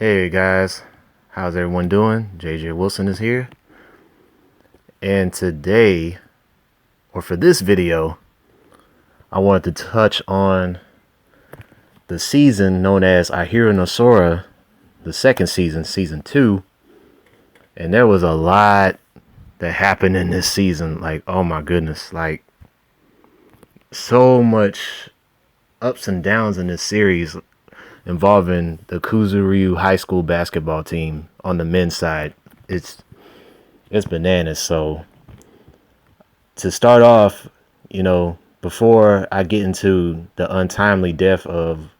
Hey guys, how's everyone doing? JJ Wilson is here. And today, or for this video, I wanted to touch on the season known as Ahiru no Sora, the second season, season 2. And there was a lot that happened in this season. Like, oh my goodness, like so much ups and downs in this series involving the Kuzuryu High School basketball team on the men's side. It's bananas. So to start off, before I get into the untimely death of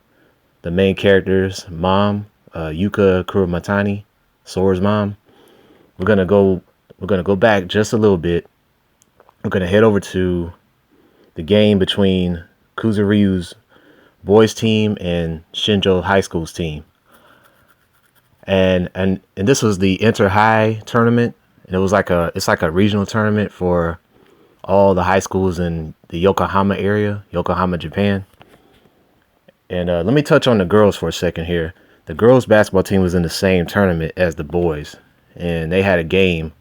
the main character's mom, Yuka Kurumatani, Sora's mom, we're gonna go back just a little bit. We're gonna head over to the game between Kuzuryu's boys team and Shinjo High School's team. And this was the Inter High tournament, and it's like a regional tournament for all the high schools in the Yokohama area, Yokohama, Japan. And let me touch on the girls for a second here. The girls basketball team was in the same tournament as the boys, and they had a game.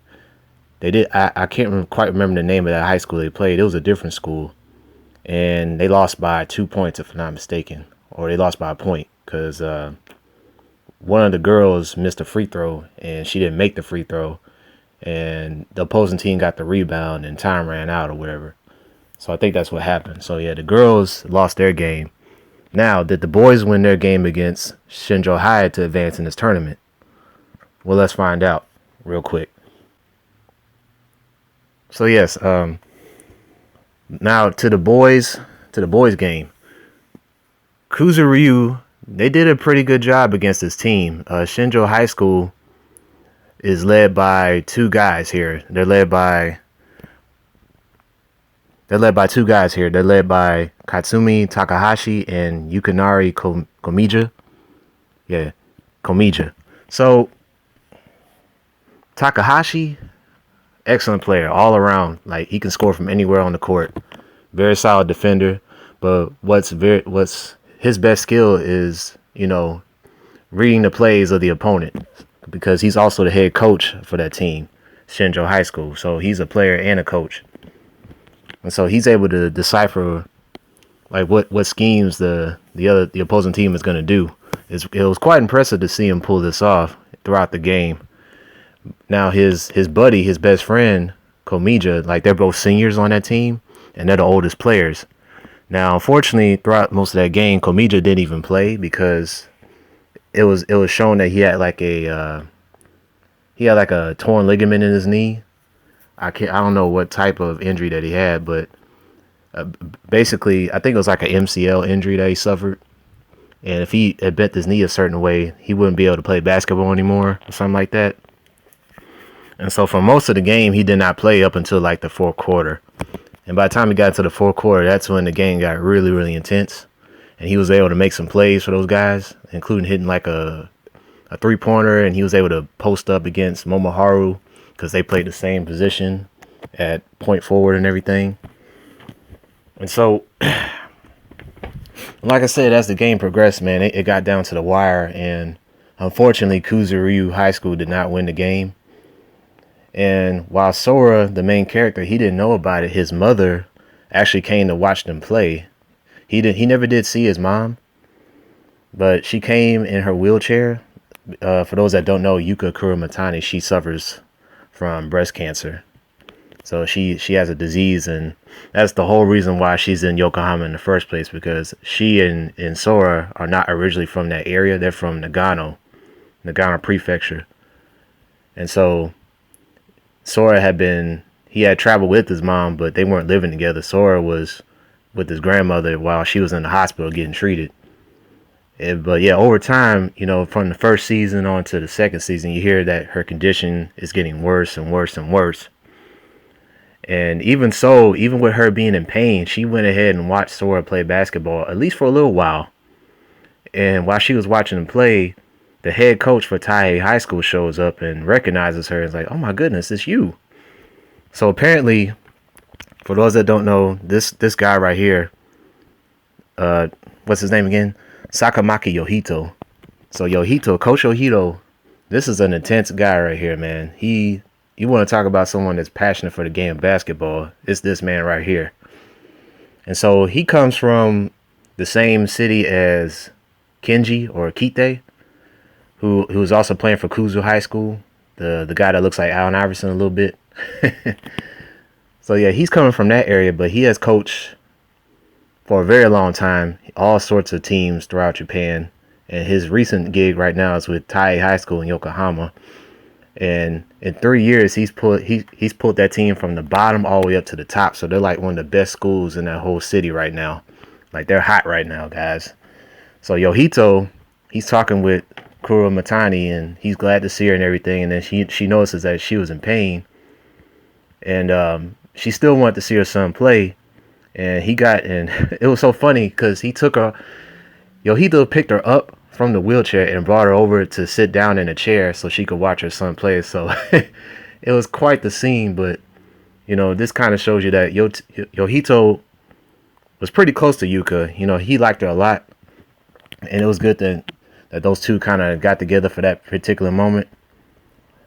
I can't quite remember the name of that high school they played. It was a different school, and they lost by 2 points, if I'm not mistaken, or they lost by a point because one of the girls missed a free throw and she didn't make the free throw, and the opposing team got the rebound and time ran out or whatever. So I think that's what happened. So yeah, the girls lost their game. Now, did the boys win their game against Shinjo High to advance in this tournament? Well, let's find out real quick. So yes, now to the boys game. Kuzuryu, they did a pretty good job against this team. Shinjo High School is led by two guys here. They're led by two guys here. They're led by Katsumi Takahashi and Yukinari Komija. Yeah, Komija. So Takahashi, excellent player all around. Like, he can score from anywhere on the court. Very solid defender. But what's his best skill is, reading the plays of the opponent, because he's also the head coach for that team, Shinjo High School. So he's a player and a coach. And so he's able to decipher like what schemes the opposing team is going to do. It was quite impressive to see him pull this off throughout the game. Now his buddy, his best friend, Komija, like, they're both seniors on that team, and they're the oldest players. Now, unfortunately, throughout most of that game, Komija didn't even play because it was shown that he had like a torn ligament in his knee. I don't know what type of injury that he had, but basically, I think it was like an MCL injury that he suffered. And if he had bent his knee a certain way, he wouldn't be able to play basketball anymore or something like that. And so for most of the game, he did not play up until like the fourth quarter. And by the time he got to the fourth quarter, that's when the game got really, really intense. And he was able to make some plays for those guys, including hitting like a three-pointer. And he was able to post up against Momoharu because they played the same position at point forward and everything. And so, like I said, as the game progressed, man, it got down to the wire. And unfortunately, Kuzuryu High School did not win the game. And while Sora, the main character, he didn't know about it, his mother actually came to watch them play. He never did see his mom, but she came in her wheelchair. For those that don't know, Yuka Kurumatani, she suffers from breast cancer. So she has a disease, and that's the whole reason why she's in Yokohama in the first place, because she and Sora are not originally from that area. They're from Nagano Prefecture. And so Sora had traveled with his mom, but they weren't living together. Sora was with his grandmother while she was in the hospital getting treated. But yeah, over time, from the first season on to the second season, you hear that her condition is getting worse and worse and worse. And even so, even with her being in pain, she went ahead and watched Sora play basketball, at least for a little while. And while she was watching him play, the head coach for Taihei High School shows up and recognizes her and is like, "Oh my goodness, it's you." So apparently, for those that don't know, this guy right here, what's his name again? Sakamaki Yohito. So Coach Yohito, this is an intense guy right here, man. You want to talk about someone that's passionate for the game of basketball? It's this man right here. And so he comes from the same city as Kenji or Kite, who was also playing for Kuzu High School, the guy that looks like Allen Iverson a little bit. So yeah, he's coming from that area, but he has coached for a very long time all sorts of teams throughout Japan. And his recent gig right now is with Tai High School in Yokohama. And in 3 years, he's pulled that team from the bottom all the way up to the top. So they're like one of the best schools in that whole city right now. Like, they're hot right now, guys. So Yohito, he's talking with Kuro Matani, and he's glad to see her and everything. And then she notices that she was in pain, and she still wanted to see her son play. And it was so funny because Yohito picked her up from the wheelchair and brought her over to sit down in a chair so she could watch her son play. So it was quite the scene, but this kind of shows you that Yohito was pretty close to Yuka. He liked her a lot, and it was good that those two kind of got together for that particular moment.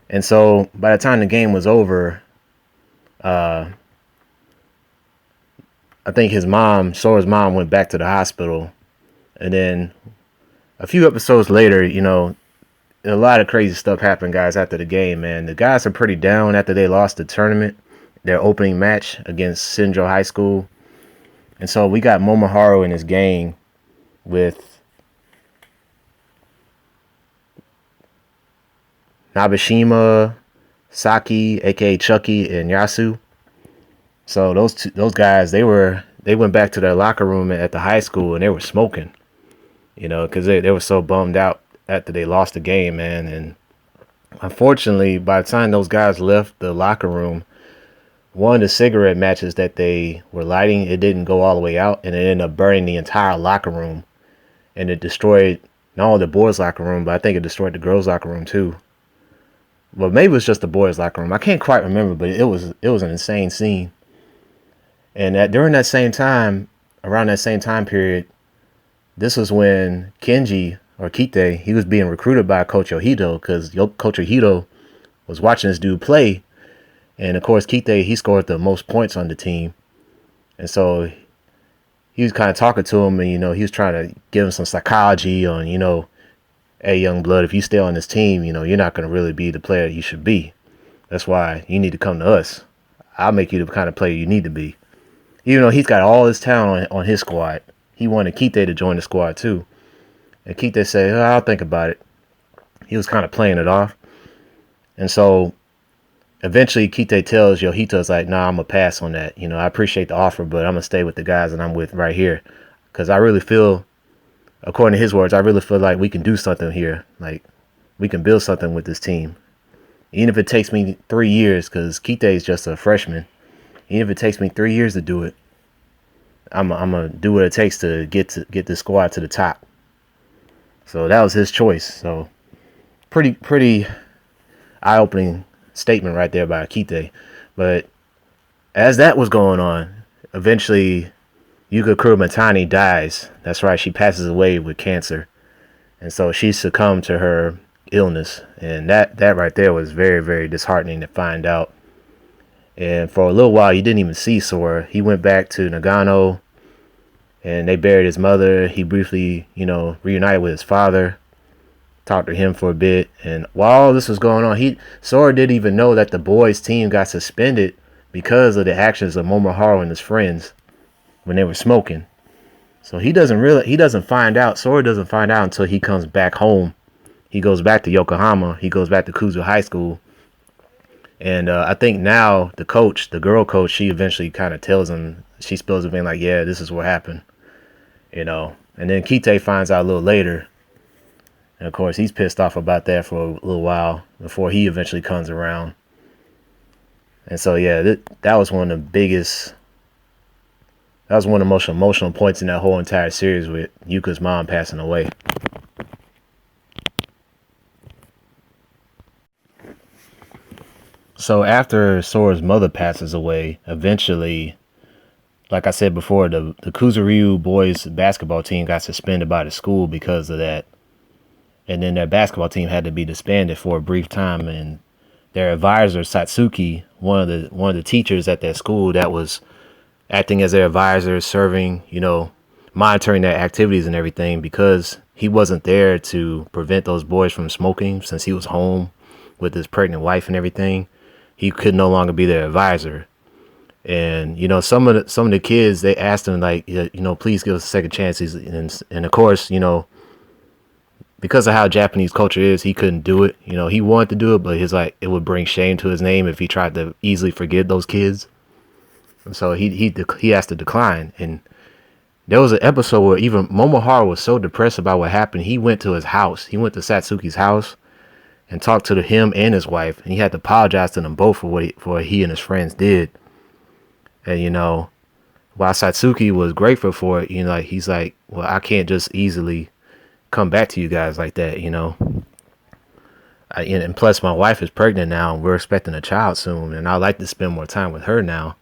And so by the time the game was over, I think Sora's mom, went back to the hospital, and then a few episodes later, a lot of crazy stuff happened, guys, after the game, man. The guys are pretty down after they lost the tournament, their opening match against Sinjo High School. And so we got Momoharu and his gang with Nabeshima, Saki, aka Chucky, and Yasu. So those guys, they went back to their locker room at the high school, and they were smoking. Because they were so bummed out after they lost the game, man. And unfortunately, by the time those guys left the locker room, one of the cigarette matches that they were lighting, it didn't go all the way out, and it ended up burning the entire locker room. And it destroyed not only the boys' locker room, but I think it destroyed the girls' locker room too. Well, maybe it was just the boys' locker room. I can't quite remember, but it was an insane scene. And around that same time period, this was when Kenji, or Kite, he was being recruited by Coach Yohito, because Coach Yohito was watching this dude play. And of course, Kite, he scored the most points on the team. And so he was kind of talking to him, and, he was trying to give him some psychology on, hey, young blood, if you stay on this team, you're not going to really be the player you should be. That's why you need to come to us. I'll make you the kind of player you need to be. Even though he's got all this talent on his squad, he wanted Kite to join the squad too. And Kite said, I'll think about it. He was kind of playing it off. And so eventually Kite tells Yohito's like, nah, I'm going to pass on that. I appreciate the offer, but I'm going to stay with the guys that I'm with right here. Because I really feel, according to his words, I really feel like we can do something here. Like, we can build something with this team. Even if it takes me 3 years, because Kite is just a freshman. Even if it takes me 3 years to do it, I'm gonna do what it takes to get this squad to the top. So that was his choice. So pretty eye-opening statement right there by Kite. But as that was going on, eventually Yuka Kurumatani dies. That's right, she passes away with cancer. And so she succumbed to her illness. And that right there was very, very disheartening to find out. And for a little while, you didn't even see Sora. He went back to Nagano, and they buried his mother. He briefly, reunited with his father, talked to him for a bit. And while all this was going on, Sora didn't even know that the boys' team got suspended because of the actions of Momoharu and his friends when they were smoking. So Sora doesn't find out until he comes back home. He goes back to Yokohama. He goes back to Kuzu High School. And I think now the girl coach, she eventually kind of tells him, she spills a being like, yeah, this is what happened, And then Kite finds out a little later. And of course, he's pissed off about that for a little while before he eventually comes around. And so, yeah, that was one of the biggest, that was one of the most emotional points in that whole entire series, with Yuka's mom passing away. So after Sora's mother passes away, eventually, like I said before, the Kuzuryu boys basketball team got suspended by the school because of that. and then their basketball team had to be disbanded for a brief time. And their advisor Satsuki, one of the teachers at that school that was acting as their advisor, serving, monitoring their activities and everything, because he wasn't there to prevent those boys from smoking since he was home with his pregnant wife and everything. He could no longer be their advisor. And some of the kids, they asked him like, please give us a second chance. And of course, because of how Japanese culture is, he couldn't do it. He wanted to do it, but it would bring shame to his name if he tried to easily forgive those kids. And so he has to decline. And there was an episode where even Momohara was so depressed about what happened, he went to his house. He went to Satsuki's house and talked to him and his wife, and he had to apologize to them both for what he and his friends did. And while Satsuki was grateful for it, he's like, well, I can't just easily come back to you guys like that, and plus my wife is pregnant now, and we're expecting a child soon, and I'd like to spend more time with her now.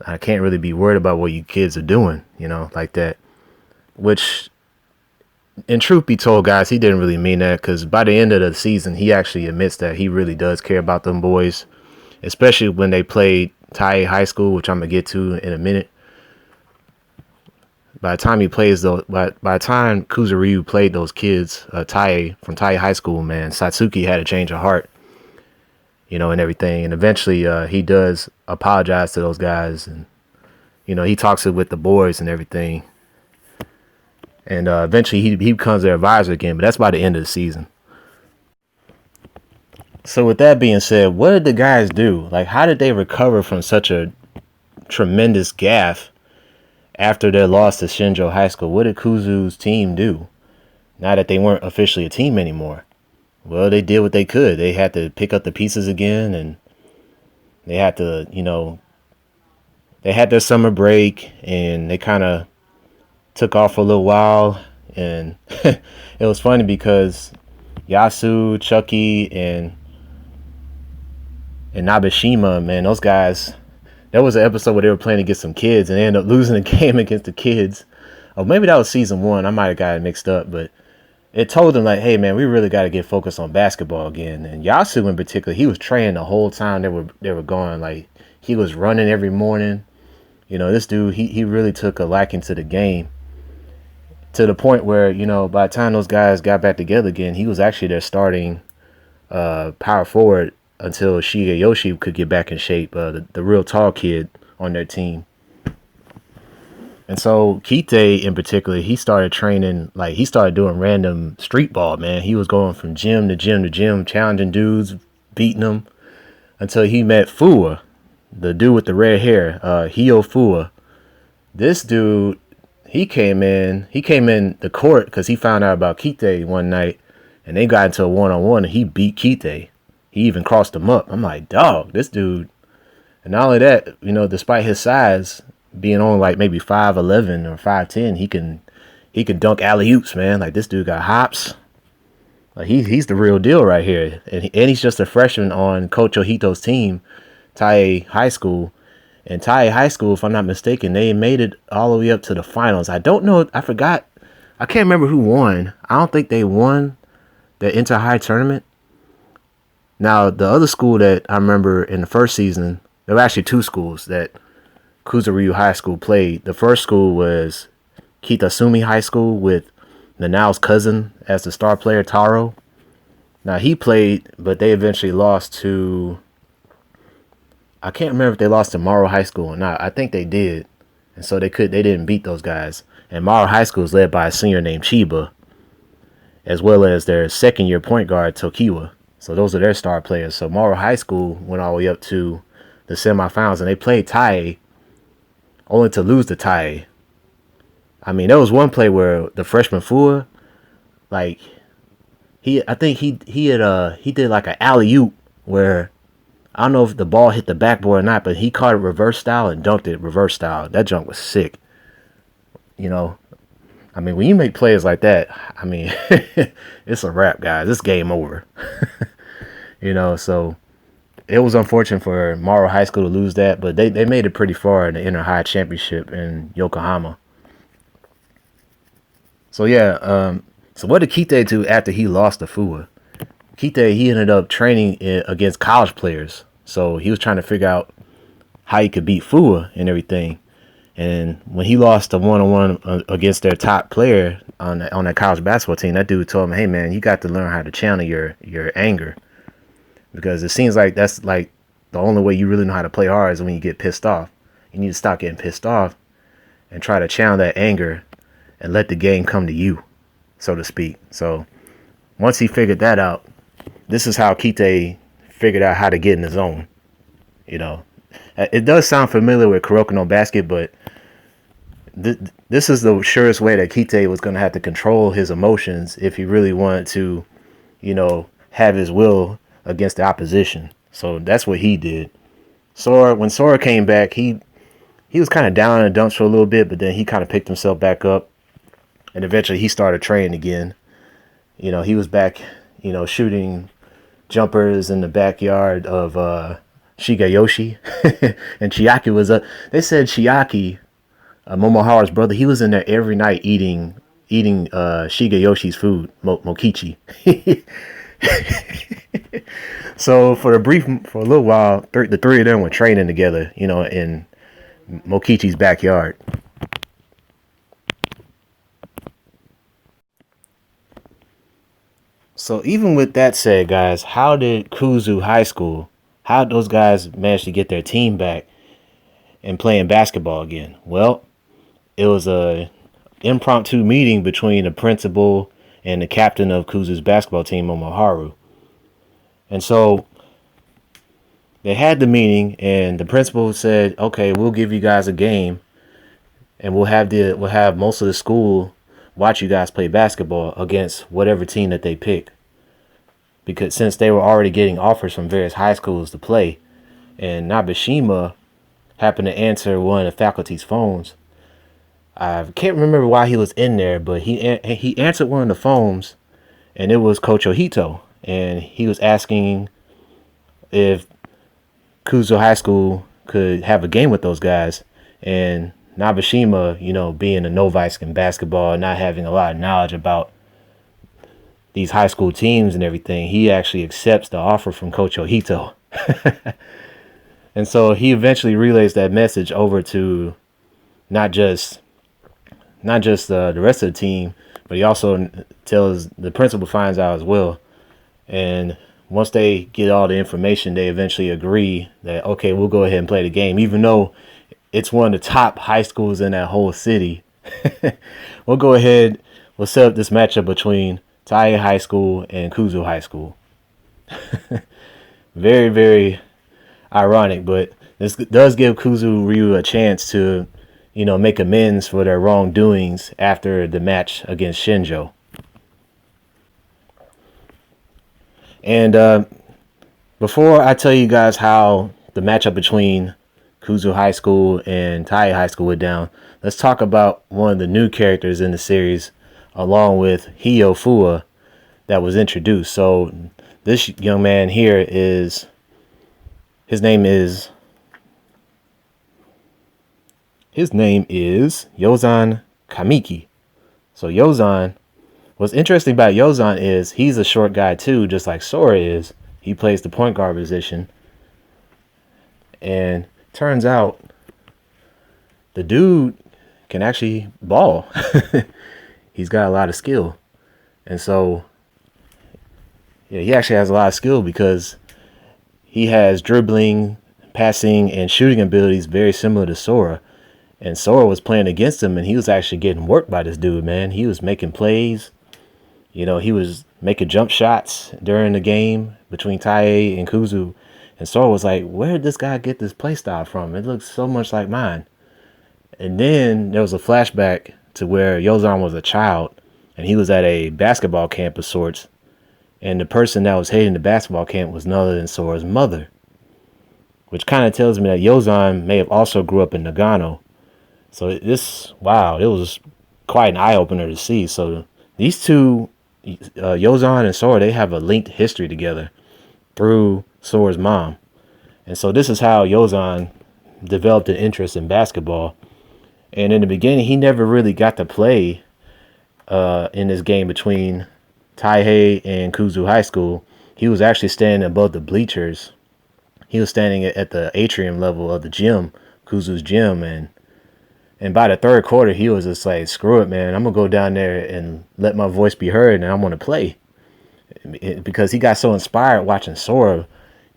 I can't really be worried about what you kids are doing, like that. Which, in truth be told, guys, he didn't really mean that, because by the end of the season, he actually admits that he really does care about them boys, especially when they played Tai High School, which I'm gonna get to in a minute. By the time by the time Kuzuryu played those kids, Tai from Tai High School, man, Satsuki had a change of heart, and everything. And eventually, he does apologize to those guys, and he talks it with the boys and everything. And eventually, he becomes their advisor again. But that's by the end of the season. So with that being said, what did the guys do? Like, how did they recover from such a tremendous gaffe after their loss to Shinjo High School? What did Kuzu's team do now that they weren't officially a team anymore? Well, they did what they could. They had to pick up the pieces again, and they had to, they had their summer break, and they kind of took off for a little while. And it was funny because Yasu, Chucky, and Nabeshima, man, those guys, there was an episode where they were playing against some kids and they ended up losing the game against the kids. Oh, maybe that was season 1. I might have got it mixed up, but it told them like, hey man, we really got to get focused on basketball again. And Yasu in particular, he was training the whole time they were going. Like, he was running every morning. This dude, he really took a liking to the game, to the point where, by the time those guys got back together again, he was actually their starting power forward until Shigeyoshi could get back in shape, the real tall kid on their team. And so Kite in particular, he started training, like he started doing random street ball, man. He was going from gym to gym to gym, challenging dudes, beating them, until he met Fua, the dude with the red hair, Hio Fua. This dude, he came in the court because he found out about Kite one night, and they got into a one-on-one, and he beat Kite. He even crossed him up. I'm like, dog, this dude. And not only that, despite his size being only like maybe 5'11" or 5'10", he can dunk alley-oops, man. Like, this dude got hops. Like, he's the real deal right here. And he's just a freshman on Coach Ohito's team, Tai High School. And Tai High School, if I'm not mistaken, they made it all the way up to the finals. I don't know. I forgot. I can't remember who won. I don't think they won the inter-high tournament. Now, the other school that I remember in the first season, there were actually 2 schools that Kuzuryu High School played. The first school was Kitasumi High School with Nanao's cousin as the star player, Taro. Now, he played, but they eventually lost to, I can't remember if they lost to Morrow High School or not. I think they did. And so they didn't beat those guys. And Morrow High School is led by a senior named Chiba, as well as their second-year point guard, Tokiwa. So those are their star players. So Morrow High School went all the way up to the semifinals, and they played Tai, only to lose to Tai. I mean, there was one play where the freshman Fua, like, I think he did like an alley-oop where, I don't know if the ball hit the backboard or not, but he caught it reverse style and dunked it reverse style. That junk was sick. I mean, when you make plays like that, I mean, it's a wrap, guys. It's game over. So it was unfortunate for Morrow High School to lose that, but they made it pretty far in the inter-high championship in Yokohama. So yeah, So what did Kite do after he lost to Fua? Kite, he ended up training against college players. So he was trying to figure out how he could beat Fua and everything. And when he lost a one-on-one against their top player on that college basketball team, that dude told him, "Hey man, you got to learn how to channel your anger, because it seems like that's like the only way you really know how to play hard is when you get pissed off. You need to stop getting pissed off and try to channel that anger and let the game come to you, so to speak." So once he figured that out, this is how Kite figured out how to get in the zone. You know, it does sound familiar with Kuroko no Basket, but this is the surest way that Kite was going to have to control his emotions if he really wanted to, have his will against the opposition. So that's what he did. When Sora came back, he was kind of down in the dumps for a little bit, but then he kind of picked himself back up, and eventually he started training again. He was back, shooting jumpers in the backyard of Shigeyoshi, and Chiaki was up. They said Chiaki, Momohara's brother, he was in there every night eating Shigeyoshi's food, Mokichi. So for a little while, the three of them were training together, in Mokichi's backyard. So even with that said, guys, how did Kuzu High School, how did those guys manage to get their team back and playing basketball again? Well, it was a impromptu meeting between the principal and the captain of Kuzu's basketball team, Momoharu. And so they had the meeting, and the principal said, "Okay, we'll give you guys a game, and we'll have most of the school watch you guys play basketball against whatever team that they pick." Because since they were already getting offers from various high schools to play, and Nabeshima happened to answer one of the faculty's phones. I can't remember why he was in there, but he answered one of the phones, and it was Coach Ohito, and he was asking if Kuzo High School could have a game with those guys. And Nabeshima, being a novice in basketball and not having a lot of knowledge about these high school teams and everything, he actually accepts the offer from Coach Ohito. And so he eventually relays that message over to not just the rest of the team, but he also tells the principal, finds out as well. And once they get all the information, they eventually agree that, okay, we'll go ahead and play the game, even though it's one of the top high schools in that whole city. We'll go ahead, we'll set up this matchup between Tai High School and Kuzu High School. Very, very ironic, but this does give Kuzu Ryu a chance to, make amends for their wrongdoings after the match against Shinjo. And before I tell you guys how the matchup between Kuzu High School and Tai High School went down, let's talk about one of the new characters in the series, along with Hio Fua, that was introduced. So this young man here his name is Yozan Kamiki. So Yozan, what's interesting about Yozan is he's a short guy too, just like Sora is. He plays the point guard position. And turns out the dude can actually ball. He's got a lot of skill. And so, yeah, he actually has a lot of skill because he has dribbling, passing, and shooting abilities very similar to Sora. And Sora was playing against him, and he was actually getting worked by this dude, man. He was making plays. He was making jump shots during the game between Tae and Kuzu. And Sora was like, where did this guy get this play style from? It looks so much like mine. And then there was a flashback to where Yozan was a child, and he was at a basketball camp of sorts. And the person that was heading the basketball camp was none other than Sora's mother, which kind of tells me that Yozan may have also grew up in Nagano. So it was quite an eye-opener to see. So these two, Yozan and Sora, they have a linked history together through Sora's mom. And so this is how Yozan developed an interest in basketball. And in the beginning, he never really got to play in this game between Taihei and Kuzu High School. He was actually standing above the bleachers. He was standing at the atrium level of the gym, Kuzu's gym, and by the third quarter, he was just like, "Screw it, man! I'm gonna go down there and let my voice be heard, and I'm gonna play." Because he got so inspired watching Sora,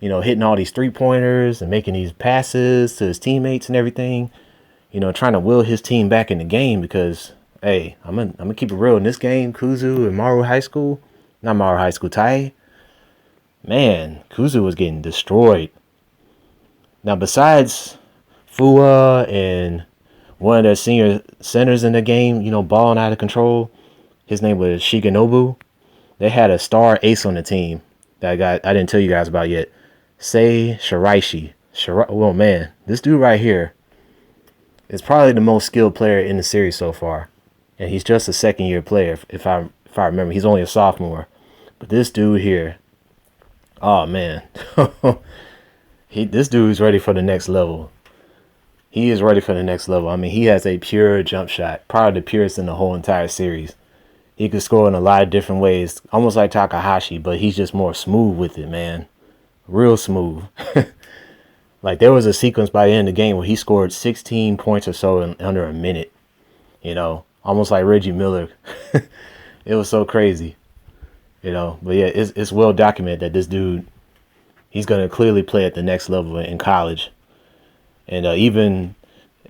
hitting all these 3-pointers and making these passes to his teammates and everything. Trying to will his team back in the game because, hey, I'm gonna keep it real in this game. Kuzu and Maru High School, not Maru High School, Tai. Man, Kuzu was getting destroyed. Now, besides Fua and one of their senior centers in the game, balling out of control, his name was Shigenobu. They had a star ace on the team that I didn't tell you guys about yet. Sei Shiraishi. Oh man, this dude right here is probably the most skilled player in the series so far, and he's just a second-year player. If I remember, he's only a sophomore. But this dude here, oh man, this dude's ready for the next level. He is ready for the next level. I mean, he has a pure jump shot, probably the purest in the whole entire series. He could score in a lot of different ways, almost like Takahashi, but he's just more smooth with it, man. Real smooth. Like, there was a sequence by the end of the game where he scored 16 points or so in under a minute. Almost like Reggie Miller. It was so crazy. But yeah, it's well documented that this dude, he's going to clearly play at the next level in college. And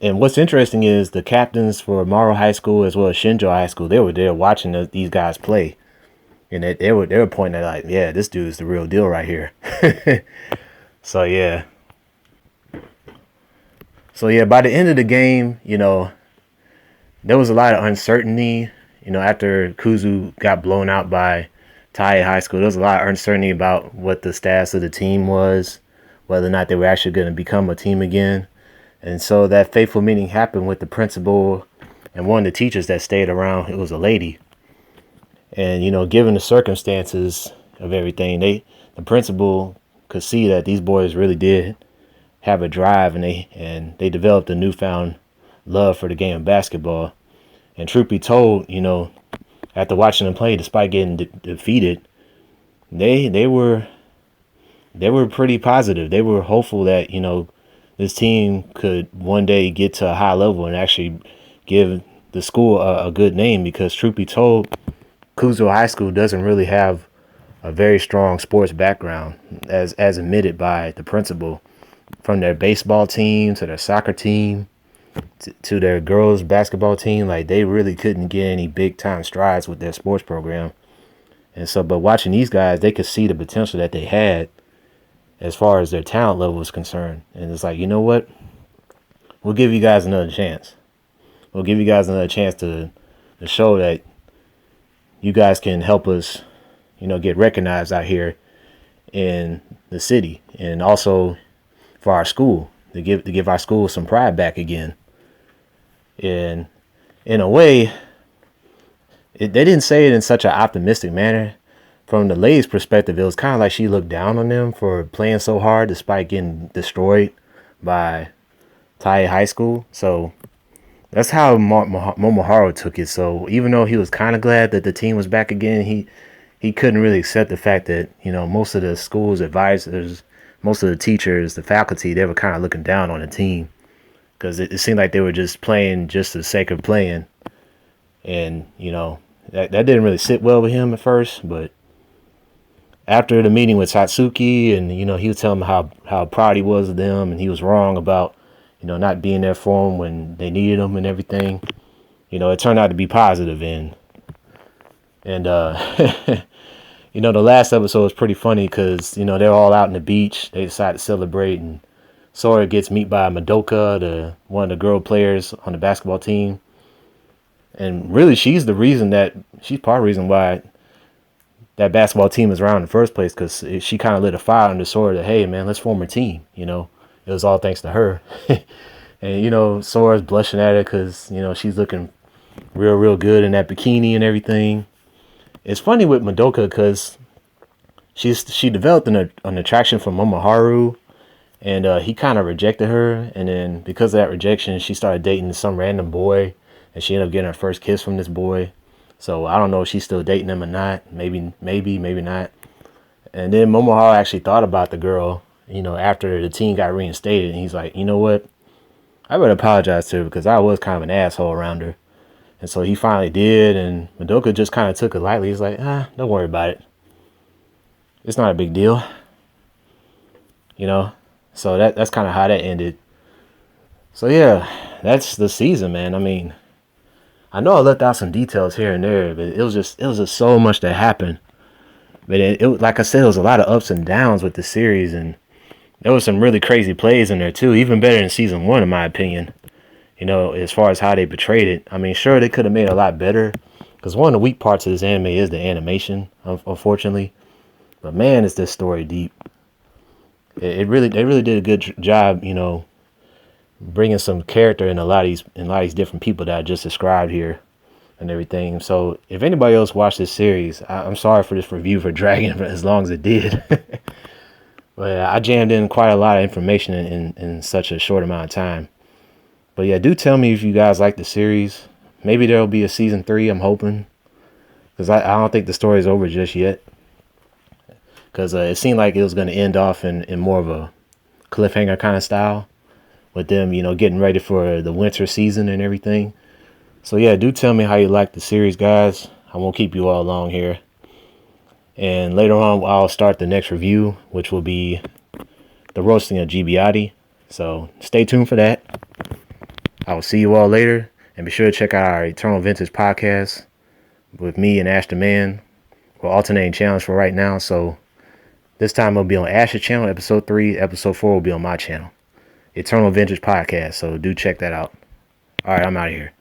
what's interesting is the captains for Morrow High School as well as Shinjo High School, they were there watching these guys play. And they were pointing at like, yeah, this dude's the real deal right here. So yeah. By the end of the game, there was a lot of uncertainty. After Kuzu got blown out by Tai High School, there was a lot of uncertainty about what the status of the team was, whether or not they were actually going to become a team again. And so that fateful meeting happened with the principal and one of the teachers that stayed around. It was a lady. And, given the circumstances of everything, the principal could see that these boys really did have a drive, and they developed a newfound love for the game of basketball. And truth be told, after watching them play, despite getting defeated, they were pretty positive. They were hopeful that, this team could one day get to a high level and actually give the school a good name, because truth be told, Kuzo High School doesn't really have a very strong sports background, as admitted by the principal. From their baseball team to their soccer team to their girls basketball team, like, they really couldn't get any big time strides with their sports program. And so, but watching these guys, they could see the potential that they had as far as their talent level was concerned. And it's like, you know what? We'll give you guys another chance. We'll give you guys another chance to show that you guys can help us, get recognized out here in the city, and also for our school, to give our school some pride back again. And in a way, they didn't say it in such an optimistic manner. From the lady's perspective, it was kind of like she looked down on them for playing so hard despite getting destroyed by Tai High School. So that's how Momoharu took it. So even though he was kind of glad that the team was back again, he couldn't really accept the fact that, most of the school's advisors, most of the teachers, the faculty, they were kind of looking down on the team, because it seemed like they were just playing just for the sake of playing. And, that didn't really sit well with him at first. But after the meeting with Satsuki, and, he was telling them how proud he was of them, and he was wrong about, not being there for them when they needed him and everything. It turned out to be positive. And the last episode was pretty funny because, they're all out on the beach. They decide to celebrate, and Sora gets met by Madoka, one of the girl players on the basketball team. And really, she's part of the reason why that basketball team is around in the first place, because she kind of lit a fire under Sora that, hey, man, let's form a team. It was all thanks to her. And, Sora's blushing at her because, she's looking real good in that bikini and everything. It's funny with Madoka because she developed an attraction for Momoharu, and he kind of rejected her. And then because of that rejection, she started dating some random boy, and she ended up getting her first kiss from this boy. So I don't know if she's still dating him or not. Maybe not. And then Momohara actually thought about the girl, after the team got reinstated, and he's like, you know what? I better apologize to her because I was kind of an asshole around her. And so he finally did, and Madoka just kind of took it lightly. He's like, don't worry about it. It's not a big deal, you know? So that's kind of how that ended. So yeah, that's the season, man. I mean, I know I left out some details here and there, but it was just so much that happened. But like I said, it was a lot of ups and downs with the series, and there was some really crazy plays in there too, even better than season one, in my opinion. As far as how they portrayed it. I mean, sure, they could have made it a lot better, because one of the weak parts of this anime is the animation, unfortunately. But man, is this story deep. They really did a good job, bringing some character in a lot of these different people that I just described here and everything. So if anybody else watched this series, I'm sorry for this review for dragging as long as it did. But I jammed in quite a lot of information in such a short amount of time. But yeah, do tell me if you guys like the series. Maybe there'll be a season 3, I'm hoping. Because I don't think the story is over just yet. Because it seemed like it was going to end off in more of a cliffhanger kind of style. With them, getting ready for the winter season and everything. So yeah, do tell me how you like the series, guys. I won't keep you all long here. And later on, I'll start the next review, which will be the roasting of Gibiati. So stay tuned for that. I will see you all later. And be sure to check out our Eternal Vintage podcast with me and Ash the Man. We're alternating channels for right now. So this time it'll be on Ash's channel, episode 3. Episode 4 will be on my channel. Eternal Vintage podcast. So do check that out. All right, I'm out of here.